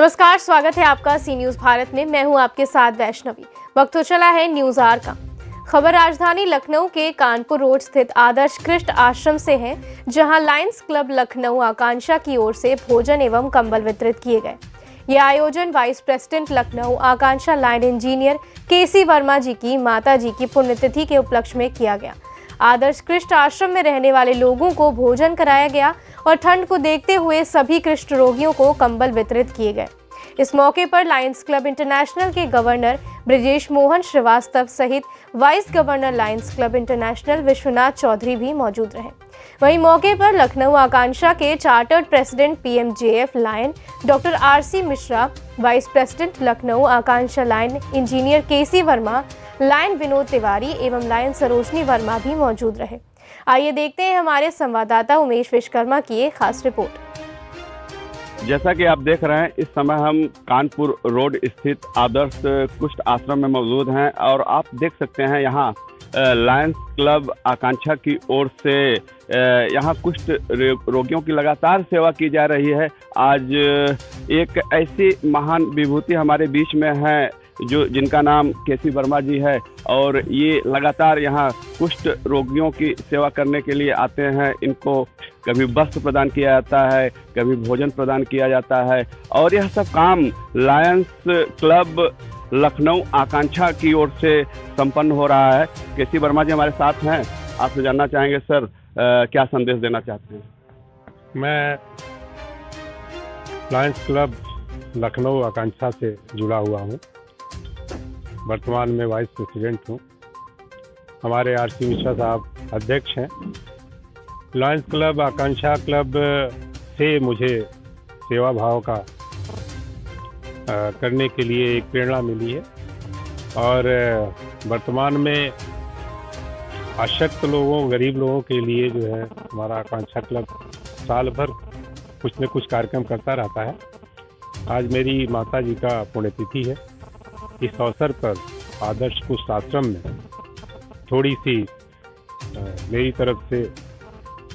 नमस्कार, स्वागत है आपका सी न्यूज भारत में। मैं हूं आपके साथ वैष्णवी। वक्त हो चला है न्यूज आवर का। खबर राजधानी लखनऊ के कानपुर रोड स्थित आदर्श कृष्ण आश्रम से है, जहां लायंस क्लब लखनऊ आकांक्षा की ओर से भोजन एवं कंबल वितरित किए गए। यह आयोजन वाइस प्रेसिडेंट लखनऊ आकांक्षा लाइन इंजीनियर केसी वर्मा जी की माता जी की पुण्यतिथि के उपलक्ष्य में किया गया। आदर्श कृष्ण आश्रम में रहने वाले लोगों को भोजन कराया गया और ठंड को देखते हुए सभी कृष्ण रोगियों को कंबल वितरित किए गए। इस मौके पर लायंस क्लब इंटरनेशनल के गवर्नर ब्रजेश मोहन श्रीवास्तव सहित vice governor lions club international Vishwanath Chaudhary भी मौजूद रहे। वहीं मौके पर लखनऊ आकांक्षा के chartered president PMJF lion doctor RC Mishra, vice president Lucknow Akanksha lion engineer KC Verma, lion Vinod Tiwari एवं लायन सरोजनी वर्मा भी मौजूद रहे। आइए देखते हैं हमारे संवाददाता उमेश विश्वकर्मा की एक खास रिपोर्ट। जैसा कि आप देख रहे हैं, इस समय हम कानपुर रोड स्थित आदर्श कुष्ठ आश्रम में मौजूद हैं और आप देख सकते हैं यहाँ लायंस क्लब आकांक्षा की ओर से यहाँ कुष्ठ रोगियों की लगातार सेवा की जा रही है। आज एक ऐसी महान विभूति हमारे बीच में है जिनका नाम केसी वर्मा जी है और ये लगातार यहाँ कुष्ठ रोगियों की सेवा करने के लिए आते हैं। इनको कभी वस्त्र प्रदान किया जाता है, कभी भोजन प्रदान किया जाता है और यह सब काम लायंस क्लब लखनऊ आकांक्षा की ओर से संपन्न हो रहा है। केसी वर्मा जी हमारे साथ हैं, आपसे जानना चाहेंगे सर क्या संदेश देना चाहते हैं? मैं लायंस क्लब लखनऊ आकांक्षा से जुड़ा हुआ हूँ। वर्तमान में वाइस प्रेसिडेंट हूँ। हमारे आरसी मिश्रा साहब अध्यक्ष हैं। लायंस क्लब आकांक्षा क्लब से मुझे सेवा भाव का करने के लिए एक प्रेरणा मिली है और वर्तमान में अशक्त लोगों, गरीब लोगों के लिए जो है हमारा आकांक्षा क्लब साल भर कुछ न कुछ कार्यक्रम करता रहता है। आज मेरी माता जी का पुण्यतिथि है। इस अवसर पर आदर्श कुष्ठ आश्रम में थोड़ी सी मेरी तरफ से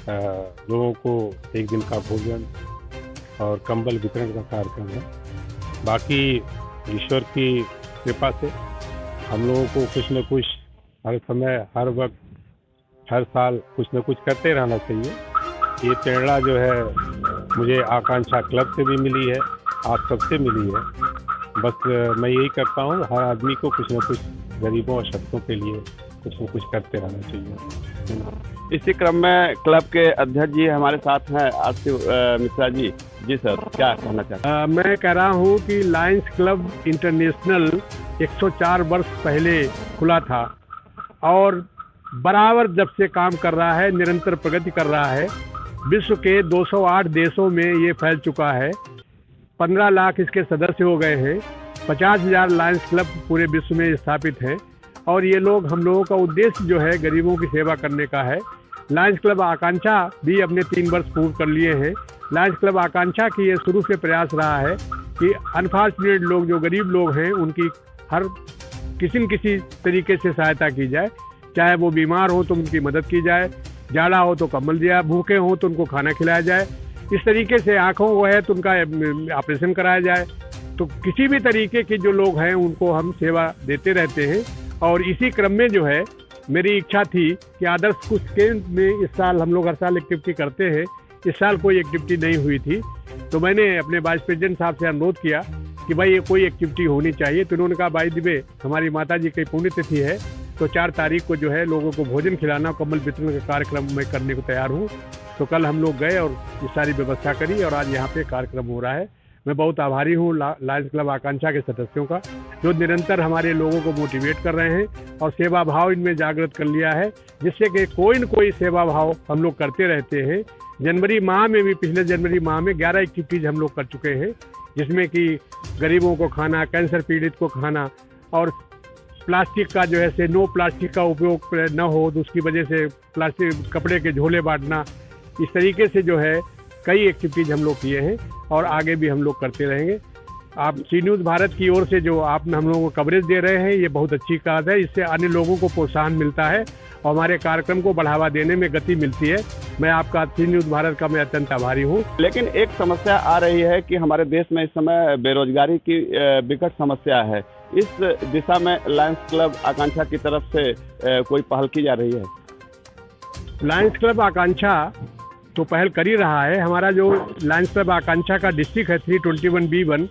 लोगों को एक दिन का भोजन और कंबल वितरण का कार्यक्रम है। बाकी ईश्वर की कृपा से हम लोगों को कुछ न कुछ हर समय, हर वक्त, हर साल कुछ न कुछ करते रहना चाहिए। ये प्रेरणा जो है मुझे आकांक्षा क्लब से भी मिली है, आप सबसे मिली है। बस मैं यही करता हूँ, हर आदमी को कुछ न कुछ गरीबों और शक्तों के लिए कुछ न कुछ करते रहना चाहिए। इसी क्रम में क्लब के अध्यक्ष जी हमारे साथ हैं, आरसी मिश्रा जी। जी सर, क्या कहना चाहते हैं? मैं कह रहा हूँ कि लायंस क्लब इंटरनेशनल 104 वर्ष पहले खुला था और बराबर जब से काम कर रहा है, निरंतर प्रगति कर रहा है। विश्व के 208 देशों में ये फैल चुका है। 15 लाख इसके सदस्य हो गए हैं। 50,000 लायंस क्लब पूरे विश्व में स्थापित हैं और ये लोग, हम लोगों का उद्देश्य जो है गरीबों की सेवा करने का है। लायंस क्लब आकांक्षा भी अपने 3 वर्ष पूर्ण कर लिए हैं। लायंस क्लब आकांक्षा की ये शुरू से प्रयास रहा है कि अनफॉर्चुनेट लोग, जो गरीब लोग हैं, उनकी हर किसी न किसी तरीके से सहायता की जाए। चाहे वो बीमार हो तो उनकी मदद की जाए, जाड़ा हो तो कंबल दिया, भूखे हो तो उनको खाना खिलाया जाए। इस तरीके से आँखों को है तो उनका ऑपरेशन कराया जाए। तो किसी भी तरीके के जो लोग हैं उनको हम सेवा देते रहते हैं और इसी क्रम में जो है मेरी इच्छा थी कि आदर्श कुष्ठ केंद्र में इस साल, हम लोग हर साल एक्टिविटी करते हैं, इस साल कोई एक्टिविटी नहीं हुई थी, तो मैंने अपने वाइस प्रेसिडेंट साहब से अनुरोध किया कि भाई ये कोई एक्टिविटी होनी चाहिए। तो उन्होंने कहा बाय द वे हमारी माता जी की पुण्यतिथि है तो 4 तारीख को जो है लोगों को भोजन खिलाना, कम्बल वितरण का कार्यक्रम मैं करने को तैयार हूँ। तो कल हम लोग गए और ये सारी व्यवस्था करी और आज यहाँ पे कार्यक्रम हो रहा है। मैं बहुत आभारी हूँ लायंस क्लब आकांक्षा के सदस्यों का, जो निरंतर हमारे लोगों को मोटिवेट कर रहे हैं और सेवा भाव इनमें जागृत कर लिया है, जिससे कि कोई न कोई सेवा भाव हम लोग करते रहते हैं। जनवरी माह में भी, पिछले जनवरी माह में 11 एक्टिविटीज हम लोग कर चुके हैं, जिसमें कि गरीबों को खाना, कैंसर पीड़ित को खाना और प्लास्टिक का जो है से नो प्लास्टिक का उपयोग न हो तो उसकी वजह से प्लास्टिक कपड़े के झोले बांटना। इस तरीके से जो है कई एक्टिविटीज हम लोग किए हैं और आगे भी हम लोग करते रहेंगे। आप सी न्यूज़ भारत की ओर से जो आप हम लोगों को कवरेज दे रहे हैं, ये बहुत अच्छी बात है। इससे अन्य लोगों को प्रोत्साहन मिलता है और हमारे कार्यक्रम को बढ़ावा देने में गति मिलती है। मैं आपका सी न्यूज़ भारत का मैं अत्यंत आभारी हूँ। लेकिन एक समस्या आ रही है कि हमारे देश में इस समय बेरोजगारी की विकट समस्या है। इस दिशा में लायंस क्लब आकांक्षा की तरफ से कोई पहल की जा रही है? लायंस क्लब आकांक्षा तो पहल कर ही रहा है। हमारा जो लायंस क्लब आकांक्षा का डिस्ट्रिक्ट है 321B1,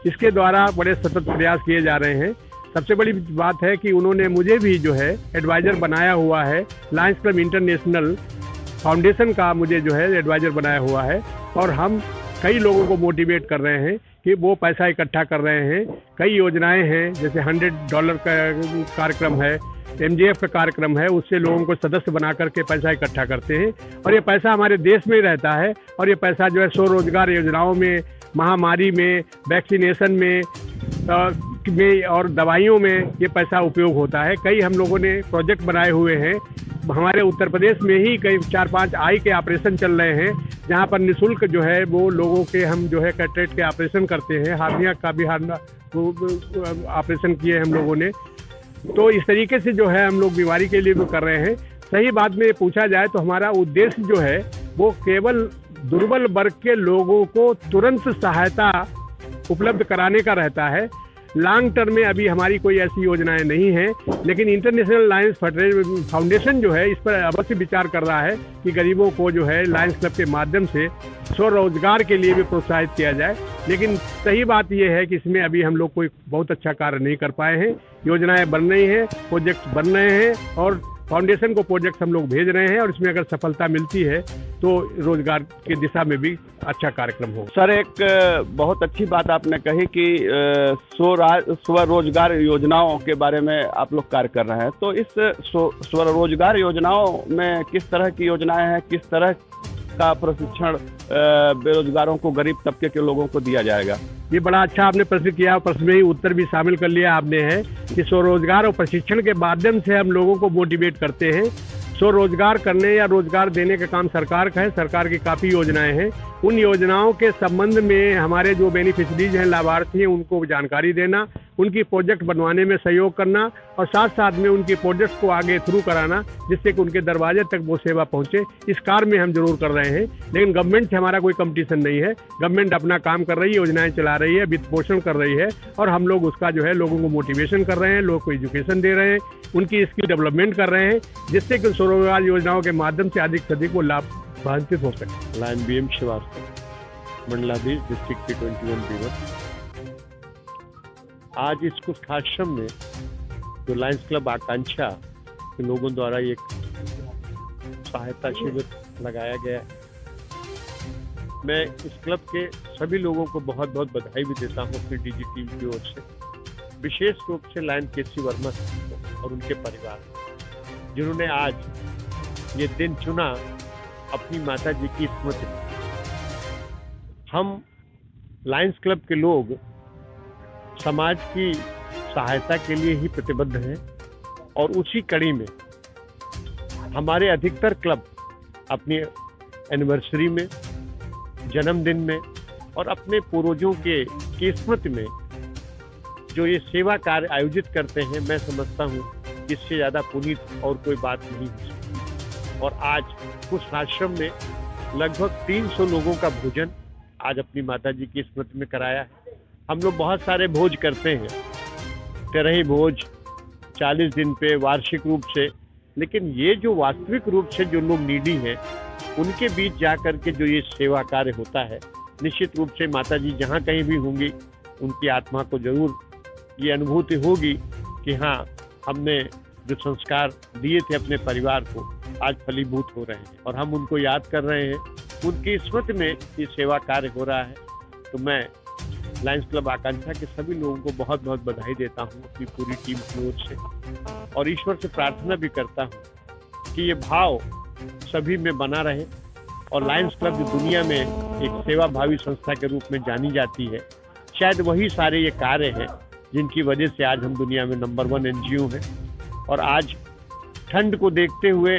इसके द्वारा बड़े सतत प्रयास किए जा रहे हैं। सबसे बड़ी बात है कि उन्होंने मुझे भी जो है एडवाइज़र बनाया हुआ है। लायंस क्लब इंटरनेशनल फाउंडेशन का मुझे जो है एडवाइज़र बनाया हुआ है और हम कई लोगों को मोटिवेट कर रहे हैं कि वो पैसा इकट्ठा कर रहे हैं। कई योजनाएं हैं, जैसे $100 का कार्यक्रम है, MGF का कार्यक्रम है, उससे लोगों को सदस्य बना करके पैसा इकट्ठा करते हैं और ये पैसा हमारे देश में ही रहता है। और ये पैसा जो है स्वरोजगार योजनाओं में, महामारी में, वैक्सीनेशन में और दवाइयों में ये पैसा उपयोग होता है। कई हम लोगों ने प्रोजेक्ट बनाए हुए हैं। हमारे उत्तर प्रदेश में ही कई 4-5 आई के ऑपरेशन चल रहे हैं, जहाँ पर निःशुल्क जो है वो लोगों के हम जो है कैटरेक्ट के ऑपरेशन करते हैं। हार्निया का भी ऑपरेशन किए हम लोगों ने। तो इस तरीके से जो है हम लोग बीमारी के लिए भी कर रहे हैं। सही बात में पूछा जाए तो हमारा उद्देश्य जो है वो केवल दुर्बल वर्ग के लोगों को तुरंत सहायता उपलब्ध कराने का रहता है। लॉन्ग टर्म में अभी हमारी कोई ऐसी योजनाएं नहीं हैं, लेकिन इंटरनेशनल लायंस फाउंडेशन जो है इस पर अवश्य विचार कर रहा है कि गरीबों को जो है लायंस क्लब के माध्यम से स्वरोजगार के लिए भी प्रोत्साहित किया जाए। लेकिन सही बात यह है कि इसमें अभी हम लोग कोई बहुत अच्छा कार्य नहीं कर पाए हैं। योजनाएं बन रही हैं, प्रोजेक्ट बन रहे हैं और फाउंडेशन को प्रोजेक्ट हम लोग भेज रहे हैं और इसमें अगर सफलता मिलती है तो रोजगार की दिशा में भी अच्छा कार्यक्रम हो। सर, एक बहुत अच्छी बात आपने कही कि स्वरोजगार योजनाओं के बारे में आप लोग कार्य कर रहे हैं। तो इस स्वरोजगार योजनाओं में किस तरह की योजनाएं हैं, किस तरह का प्रशिक्षण बेरोजगारों को, गरीब तबके के लोगों को दिया जाएगा? ये बड़ा अच्छा आपने प्रश्न किया, प्रश्न में ही उत्तर भी शामिल कर लिया आपने है कि स्वरोजगार और प्रशिक्षण के माध्यम से हम लोगों को मोटिवेट करते हैं। स्वरोजगार करने या रोजगार देने का काम सरकार का है। सरकार की काफ़ी योजनाएं हैं। उन योजनाओं के संबंध में हमारे जो बेनिफिशरीज हैं, लाभार्थी हैं, उनको जानकारी देना, उनकी प्रोजेक्ट बनवाने में सहयोग करना और साथ साथ में उनकी प्रोजेक्ट को आगे थ्रू कराना, जिससे कि उनके दरवाजे तक वो सेवा पहुंचे। इस कार्य में हम जरूर कर रहे हैं, लेकिन गवर्नमेंट से हमारा कोई कंपटीशन नहीं है। गवर्नमेंट अपना काम कर रही है, योजनाएं चला रही है, वित्त पोषण कर रही है और हम लोग उसका जो है लोगों को मोटिवेशन कर रहे हैं, लोगों को एजुकेशन दे रहे हैं, उनकी स्किल डेवलपमेंट कर रहे हैं, जिससे कि स्वरोजगार योजनाओं के माध्यम से अधिक से अधिक वो लाभान्वित हो सके। लाइन BM श्रीवास्तव, मंडलाधीश, डिस्ट्रिक्ट 321B1। आज इस कुष्ठाश्रम में जो लायंस क्लब आकांक्षा के लोगों द्वारा एक सहायता शिविर लगाया गया है, मैं इस क्लब के सभी लोगों को बहुत बहुत बधाई भी देता हूँ अपनी DG टीम की ओर से, विशेष रूप से लायन KC वर्मा और उनके परिवार, जिन्होंने आज ये दिन चुना अपनी माता जी की स्मृति में। हम लायंस क्लब के लोग समाज की सहायता के लिए ही प्रतिबद्ध हैं और उसी कड़ी में हमारे अधिकतर क्लब अपनी एनिवर्सरी में, जन्मदिन में और अपने पूर्वजों की स्मृति में जो ये सेवा कार्य आयोजित करते हैं, मैं समझता हूँ इससे ज़्यादा पुनीत और कोई बात नहीं हो सकती। और आज उस आश्रम में लगभग 300 लोगों का भोजन आज अपनी माता जी की स्मृति में कराया है। हम लोग बहुत सारे भोज करते हैं, तेरही भोज 40 दिन पे वार्षिक रूप से, लेकिन ये जो वास्तविक रूप से जो लोग नीडी हैं उनके बीच जा कर के जो ये सेवा कार्य होता है, निश्चित रूप से माता जी जहाँ कहीं भी होंगी उनकी आत्मा को जरूर ये अनुभूति होगी कि हाँ, हमने जो संस्कार दिए थे अपने परिवार को आज फलीभूत हो रहे हैं और हम उनको याद कर रहे हैं। उनकी स्मृति में ये सेवा कार्य हो रहा है। तो मैं लायंस क्लब आकांक्षा के सभी लोगों को बहुत बहुत बधाई देता हूँ अपनी पूरी टीम की ओर से, और ईश्वर से प्रार्थना भी करता हूँ कि ये भाव सभी में बना रहे और लायंस क्लब जो दुनिया में एक सेवा भावी संस्था के रूप में जानी जाती है, शायद वही सारे ये कार्य हैं जिनकी वजह से आज हम दुनिया में नंबर 1 NGO हैं। और आज ठंड को देखते हुए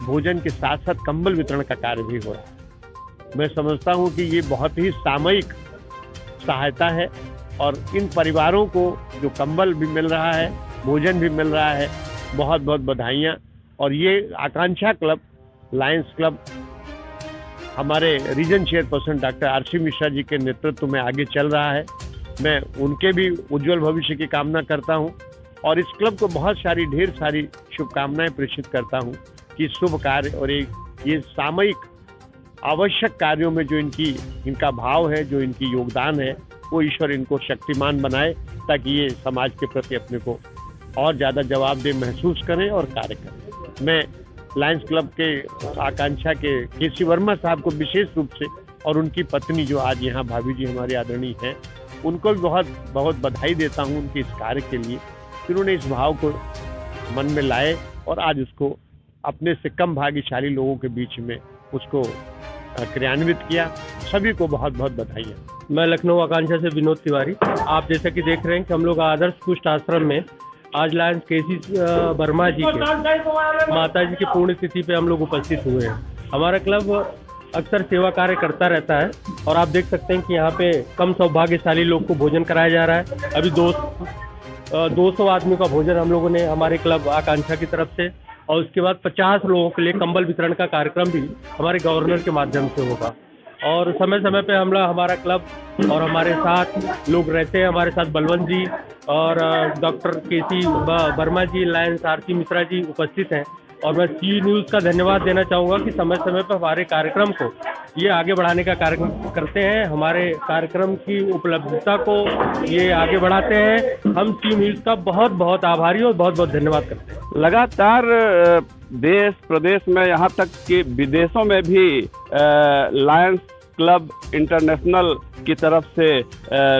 भोजन के साथ साथ कंबल वितरण का कार्य भी हो रहा है। मैं समझता हूँ कि ये बहुत ही सामयिक सहायता है और इन परिवारों को जो कंबल भी मिल रहा है, भोजन भी मिल रहा है, बहुत बहुत बधाइयाँ और ये आकांक्षा क्लब, लायंस क्लब हमारे region chairperson doctor RC Mishra ji के नेतृत्व में आगे चल रहा है। मैं उनके भी उज्जवल भविष्य की कामना करता हूं और इस क्लब को बहुत सारी ढेर सारी शुभकामनाएं प्रेषित करता हूं कि शुभ कार्य और ये सामयिक आवश्यक कार्यों में जो इनका भाव है, जो इनकी योगदान है, वो ईश्वर इनको शक्तिमान बनाए ताकि ये समाज के प्रति अपने को और ज़्यादा जवाबदेह महसूस करें और कार्य करें। मैं लायंस क्लब के आकांक्षा के केसी वर्मा साहब को विशेष रूप से और उनकी पत्नी जो आज यहाँ भाभी जी हमारे आदरणीय हैं, उनको भी बहुत बहुत बधाई देता हूँ उनके इस कार्य के लिए, जिन्होंने इस भाव को मन में लाए और आज उसको अपने से कम भाग्यशाली लोगों के बीच में उसको क्रियान्वित किया। सभी को बहुत बहुत बधाई। मैं लखनऊ आकांक्षा से विनोद तिवारी। आप जैसा कि देख रहे हैं कि हम लोग आदर्श कुष्ठ आश्रम में आज लायंस केसी वर्मा जी के माता जी की पुण्यतिथि पे हम लोग उपस्थित हुए हैं। हमारा क्लब अक्सर सेवा कार्य करता रहता है और आप देख सकते हैं कि यहाँ पे कम सौभाग्यशाली लोग को भोजन कराया जा रहा है। अभी 200 आदमी का भोजन हम लोगों ने हमारे क्लब आकांक्षा की तरफ से, और उसके बाद 50 लोगों के लिए कंबल वितरण का कार्यक्रम भी हमारे गवर्नर के माध्यम से होगा। और समय समय पे हमारा क्लब और हमारे साथ लोग रहते हैं। हमारे साथ बलवंत जी और डॉक्टर केसी वर्मा जी, लायंस आरसी मिश्रा जी उपस्थित हैं। और मैं सी न्यूज़ का धन्यवाद देना चाहूँगा कि समय समय पर हमारे कार्यक्रम को ये आगे बढ़ाने का कार्यक्रम करते हैं। हमारे कार्यक्रम की उपलब्धता को ये आगे बढ़ाते हैं। हम सी न्यूज़ का बहुत बहुत आभारी और बहुत बहुत धन्यवाद करते हैं। लगातार देश प्रदेश में यहाँ तक कि विदेशों में भी लायंस क्लब इंटरनेशनल की तरफ से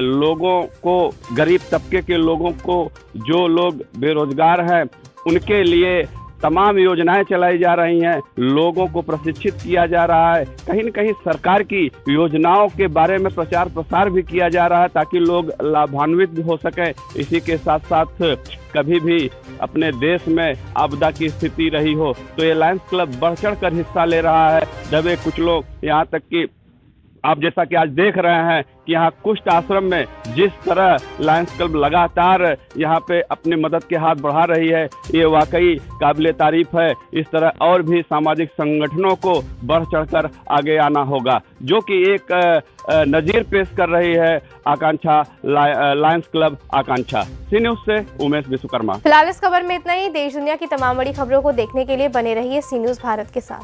लोगों को, गरीब तबके के लोगों को, जो लोग बेरोजगार हैं उनके लिए तमाम योजनाएं चलाई जा रही हैं। लोगों को प्रशिक्षित किया जा रहा है। कहीं न कहीं सरकार की योजनाओं के बारे में प्रचार प्रसार भी किया जा रहा है ताकि लोग लाभान्वित हो सकें। इसी के साथ साथ कभी भी अपने देश में आपदा की स्थिति रही हो तो ये लायंस क्लब बढ़ चढ़ कर हिस्सा ले रहा है। दबे कुछ लोग, यहाँ तक कि आप जैसा कि आज देख रहे हैं कि यहाँ कुष्ठ आश्रम में जिस तरह लायंस क्लब लगातार यहाँ पे अपनी मदद के हाथ बढ़ा रही है, ये वाकई काबिले तारीफ है। इस तरह और भी सामाजिक संगठनों को बढ़ चढ़कर आगे आना होगा, जो कि एक नज़ीर पेश कर रही है आकांक्षा, लायंस क्लब आकांक्षा। सी न्यूज़ से उमेश विश्वकर्मा। फिलहाल इस खबर में इतना ही। देश दुनिया की तमाम बड़ी खबरों को देखने के लिए बने रहिए सी न्यूज़ भारत के साथ।